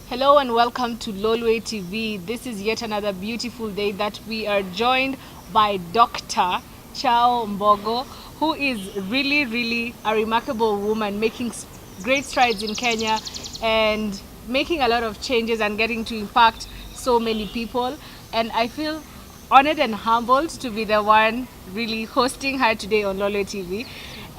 Hello and welcome to Lolwe TV. This is yet another beautiful day that we are joined by Dr. Chao Mbogo, who is really a remarkable woman making great strides in Kenya and making a lot of changes and getting to impact so many people. And I feel honored and humbled to be the one really hosting her today on Lolwe TV.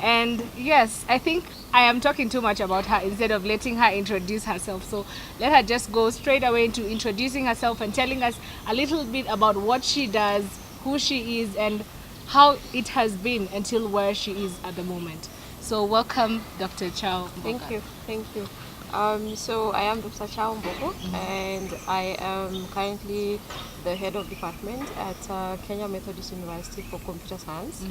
And yes, I think I am talking too much about her instead of letting her introduce herself. So let her just go straight away into introducing herself and telling us a little bit about what she does, who she is, and how it has been until where she is at the moment. So welcome, Dr. Chao Mbogo. Thank you. So I am Dr. Chao Mbogo, and I am currently the head of department at Kenya Methodist University for Computer Science.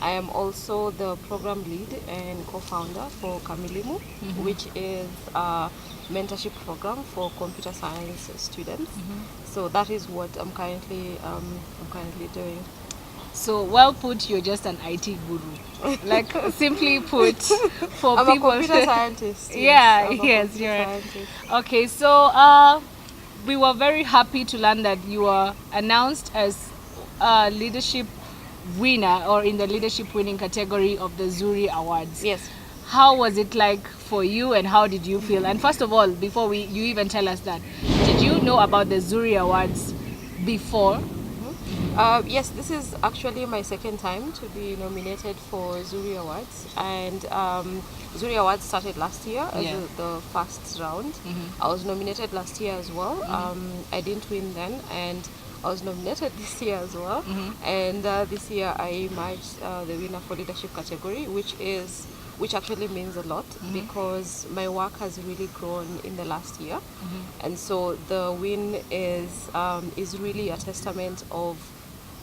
I am also the program lead and co-founder for Kamilimu, which is a mentorship program for computer science students. So that is what I'm currently doing. So well put, you're just an IT guru. Like simply put, for I'm people. a computer scientist. Yeah, I'm a yes, computer you're. scientist. Okay, so we were very happy to learn that you were announced as a leadership winner or in the leadership winning category of the Zuri Awards. Yes. How was it like for you and how did you feel? And first of all, before you even tell us that, did you know about the Zuri Awards before? Yes, this is actually my second time to be nominated for Zuri Awards, and Zuri Awards started last year as the first round. I was nominated last year as well. I didn't win then, and I was nominated this year as well. And this year I emerged the winner for leadership category, which actually means a lot because my work has really grown in the last year, and so the win is really a testament of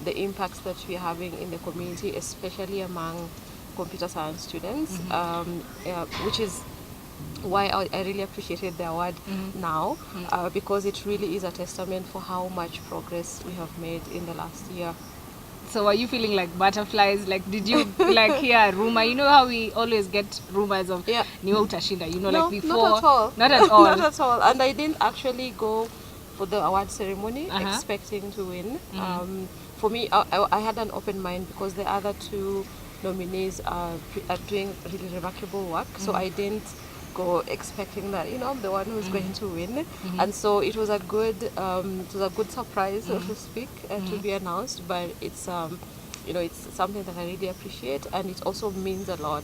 the impacts that we're having in the community, especially among computer science students, which is why I really appreciated the award now, because it really is a testament for how much progress we have made in the last year. So are you feeling like butterflies? Like, did you like hear a rumor? You know how we always get rumors of niwe utashinda, you know, No, like before? not at all. Not at all. Not at all. And I didn't actually go for the award ceremony expecting to win. For me, I had an open mind because the other two nominees are doing really remarkable work. So I didn't go expecting that I'm the one who's going to win, and so it was a good surprise, so to speak, to be announced. But it's it's something that I really appreciate, and it also means a lot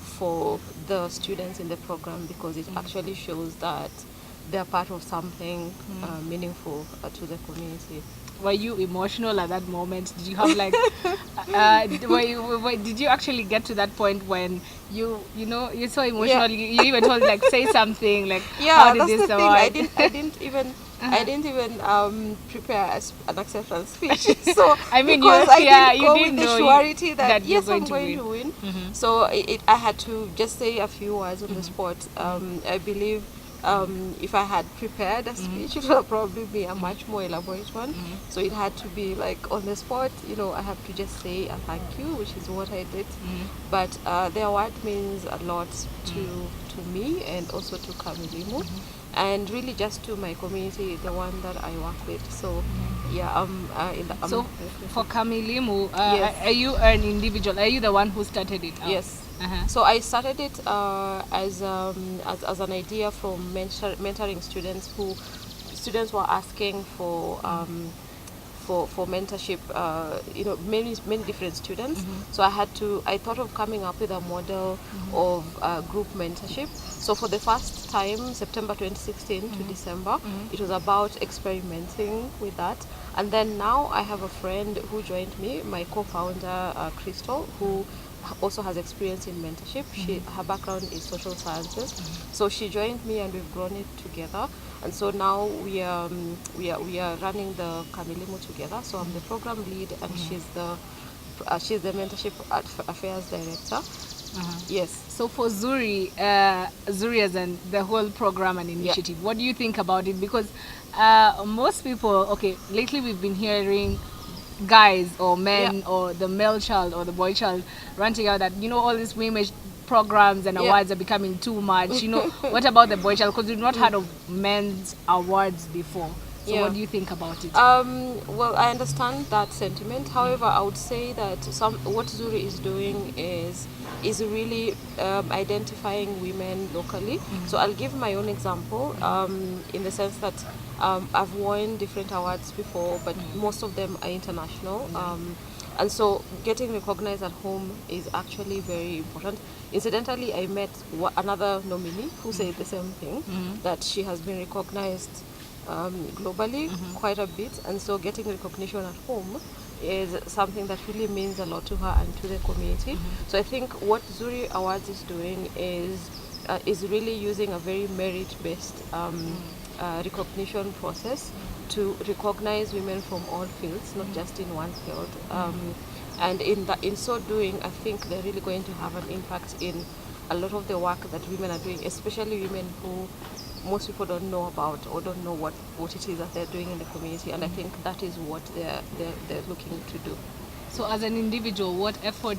for the students in the program because it actually shows that they're part of something meaningful to the community. Were you emotional at that moment? Did you have like, did you actually get to that point when you're so emotional? You even told like say something like, how did that's this the award? thing. I didn't even prepare an acceptance speech. So I mean, because I didn't go didn't with the know surety that you're yes, I'm going to win. So I had to just say a few words on the spot. I believe if I had prepared a speech, it would probably be a much more elaborate one. So it had to be like on the spot. I have to just say a thank you, which is what I did. But the award means a lot to me and also to Kamilimu, and really just to my community, the one that I work with. So so for Kamilimu, Yes. are you an individual? Are you the one who started it out? Yes. So I started it as an idea from mentoring students who were asking for mentorship. Many different students. So I thought of coming up with a model of group mentorship. So for the first time, September 2016 to December, it was about experimenting with that. And then now I have a friend who joined me, my co-founder Crystal, who also has experience in mentorship. Her background is social sciences, so she joined me and we've grown it together. And so now we are running the Kamilimu together. So I'm the program lead and she's the mentorship affairs director. Yes. So for Zuri as in the whole program and initiative, what do you think about it? Because most people, lately we've been hearing guys or men or the male child or the boy child ranting out that all these women programs and Yeah. awards are becoming too much. You know, what about the boy child? Because we've not heard of men's awards before. So Yeah. what do you think about it? Well, I understand that sentiment. However, I would say that what Zuri is doing is really identifying women locally. So I'll give my own example in the sense that I've won different awards before, but most of them are international. And so getting recognized at home is actually very important. Incidentally, I met another nominee who said the same thing, that she has been recognized globally quite a bit, and so getting recognition at home is something that really means a lot to her and to the community. So I think what Zuri Awards is doing is really using a very merit-based recognition process to recognize women from all fields, not just in one field. And in so doing, I think they're really going to have an impact in a lot of the work that women are doing, especially women who most people don't know about or don't know what it is that they're doing in the community. And I think that is what they're looking to do. So as an individual, what effort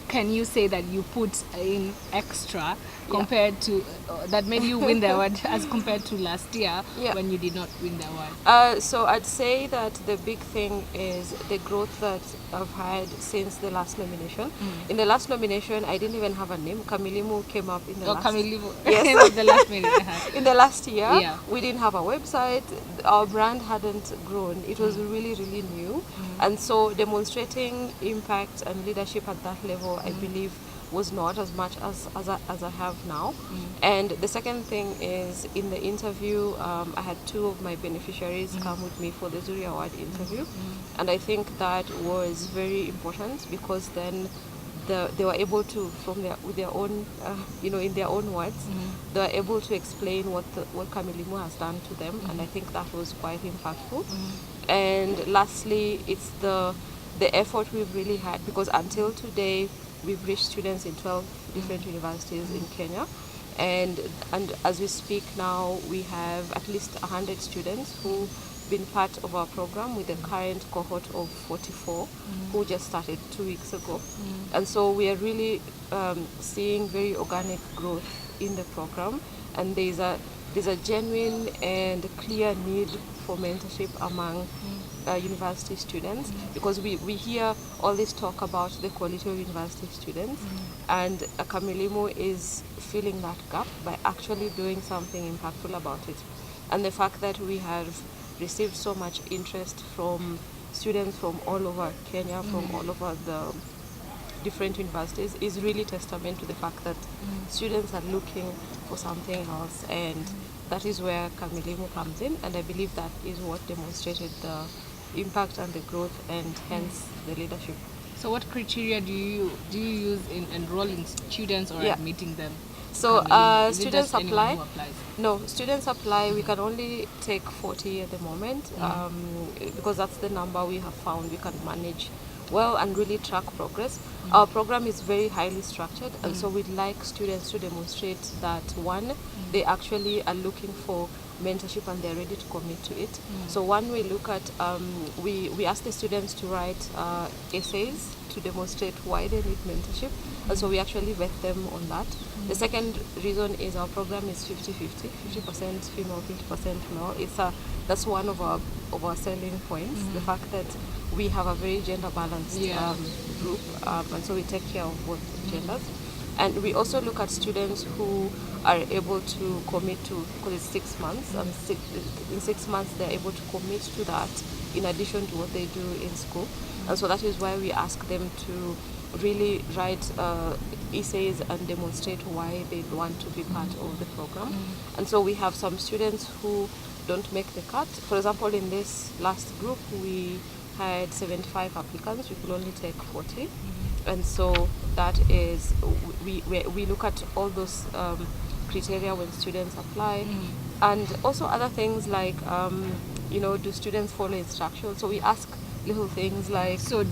can you say that you put in extra compared to that made you win the award as compared to last year when you did not win the award? So I'd say that the big thing is the growth that I've had since the last nomination. In the last nomination, I didn't even have a name. Kamilimu came up in the last. Kamilimu. Yes. The last minute. In the last year, we didn't have a website. Our brand hadn't grown. It was really, really new. And so demonstrating impact and leadership at that level, I believe, was not as much as I have now. And the second thing is, in the interview, I had two of my beneficiaries come with me for the Zuri Award interview. And I think that was very important, because then they were able to, with their own, in their own words, they were able to explain what Kamilimu has done to them, and I think that was quite impactful. And lastly, it's the effort we've really had, because until today, we've reached students in 12 different universities in Kenya, and as we speak now, we have at least 100 students who've been part of our program, with the current cohort of 44 who just started 2 weeks ago. And so we are really seeing very organic growth in the program, and there's a genuine and clear need for mentorship among university students, because we hear all this talk about the quality of university students, and Kamilimu is filling that gap by actually doing something impactful about it. And the fact that we have received so much interest from students from all over Kenya, from all over the different universities, is really testament to the fact that students are looking for something else, and that is where Kamilimu comes in, and I believe that is what demonstrated the impact and the growth, and hence the leadership. So what criteria do you use in enrolling students or admitting them? So students apply. No, students apply. We can only take 40 at the moment, because that's the number we have found we can manage well and really track progress. Our program is very highly structured, and so we'd like students to demonstrate that, one, they actually are looking for mentorship and they're ready to commit to it. So one, we look at, we ask the students to write essays to demonstrate why they need mentorship, and so we actually vet them on that. The second reason is our program is 50-50, 50% female, 50% male. That's one of our selling points, the fact that we have a very gender balanced group, and so we take care of both genders. And we also look at students who are able to commit to, because it's 6 months, and in 6 months they're able to commit to that in addition to what they do in school. And so that is why we ask them to really write essays and demonstrate why they want to be part of the program. And so we have some students who don't make the cut. For example, in this last group, we had 75 applicants. We could only take 40. And so that is, we look at all those criteria when students apply, and also other things like, do students follow instructions? So we ask little things like... So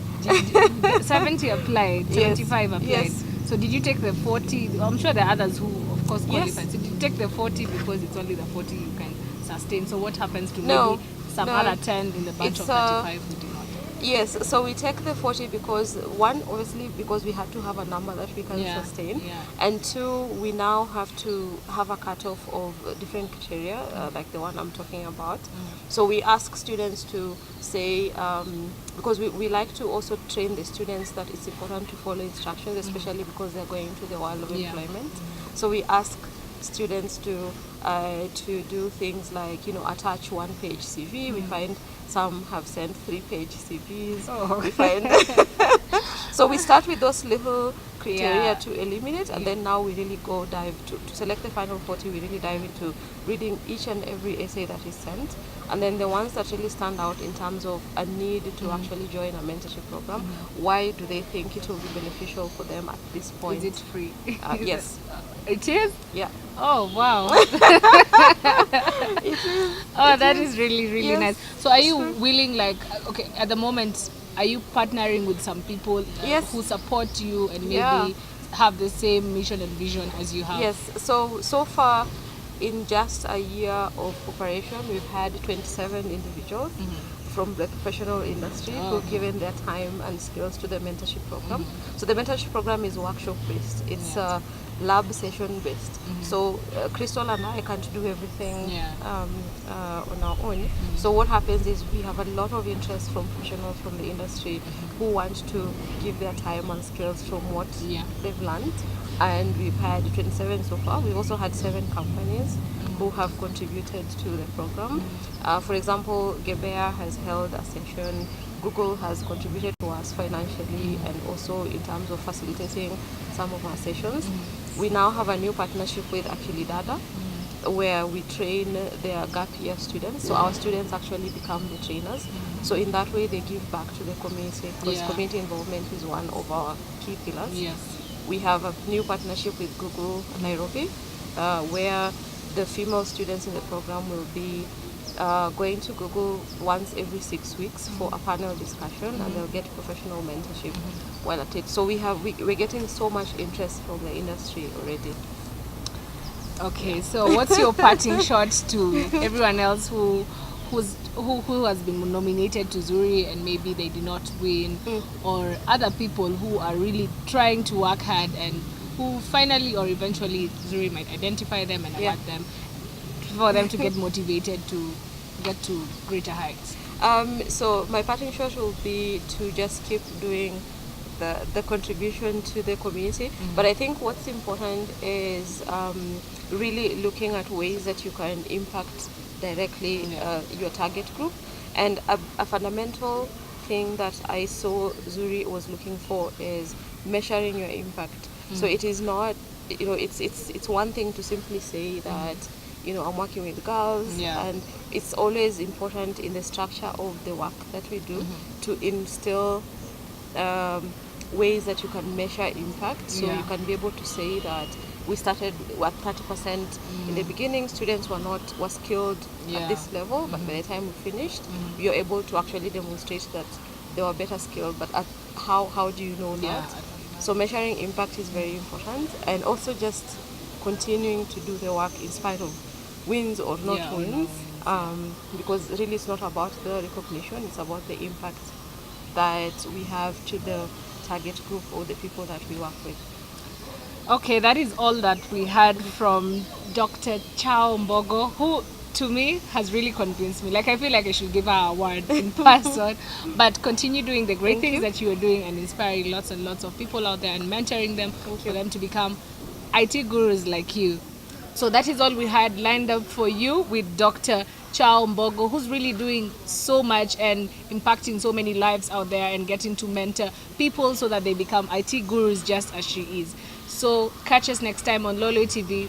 70 applied, 75 applied. Yes. So did you take the 40? I'm sure there are others who, of course, qualified. Yes. So did you take the 40 because it's only the 40 you can sustain? So what happens to No, maybe some other 10 in the bunch of 35 who do not? Yes, so we take the 40 because one, obviously, because we had to have a number that we can sustain, and two, we now have to have a cutoff of different criteria, like the one I'm talking about. So we ask students to say, because we like to also train the students that it's important to follow instructions, especially because they're going to the world of employment. So we ask students to do things like, you know, attach one-page CV. We find some have sent 3-page CVs. We find so we start with those little criteria to eliminate, and then now we really go dive to select the final 40. We really dive into reading each and every essay that is sent, and then the ones that really stand out in terms of a need to actually join a mentorship program. Why do they think it will be beneficial for them at this point? Is it free? Yes. It is? Yeah. Oh, wow. It is. Oh, that is really, really Yes. nice. So are you willing, like, okay, at the moment, are you partnering with some people Yes. who support you and maybe Yeah. have the same mission and vision as you have? Yes. So far, in just a year of operation, we've had 27 individuals from the professional industry who've given their time and skills to the mentorship program. So the mentorship program is workshop based. It's lab session based. So Crystal and I can't do everything on our own. So what happens is we have a lot of interest from professionals from the industry who want to give their time and skills from what they've learned. And we've had 27 so far. We've also had 7 companies who have contributed to the program. For example, Gebea has held a session. Google has contributed to us financially and also in terms of facilitating some of our sessions. We now have a new partnership with Akili Dada, where we train their gap year students. So our students actually become the trainers. So in that way, they give back to the community, because community involvement is one of our key pillars. We have a new partnership with Google Nairobi, where the female students in the program will be going to Google once every 6 weeks for a panel discussion, and they'll get professional mentorship while at it. So we're getting so much interest from the industry already. Okay, so what's your parting shot to everyone else who has been nominated to Zuri and maybe they did not win, or other people who are really trying to work hard and who finally or eventually Zuri might identify them and award them, for them to get motivated to get to greater heights? So my parting shot will be to just keep doing the contribution to the community. But I think what's important is really looking at ways that you can impact directly your target group. And a fundamental thing that I saw Zuri was looking for is measuring your impact. So it is not, you know, it's one thing to simply say that, you know, I'm working with girls, and it's always important in the structure of the work that we do to instill ways that you can measure impact. So you can be able to say that we started at 30% in the beginning. Students were skilled at this level, but by the time we finished, you're able to actually demonstrate that they were better skilled. But how do you know that? So measuring impact is very important, and also just continuing to do the work in spite of wins or not wins, because really it's not about the recognition, it's about the impact that we have to the target group or the people that we work with. Okay, that is all that we had from Dr. Chao Mbogo, who to me has really convinced me. Like, I feel like I should give her an award in person, but continue doing the great things that you are doing and inspiring lots and lots of people out there and mentoring them for them to become IT gurus like you. So that is all we had lined up for you with Dr. Chao Mbogo, who's really doing so much and impacting so many lives out there and getting to mentor people so that they become IT gurus just as she is. So catch us next time on Lolo TV.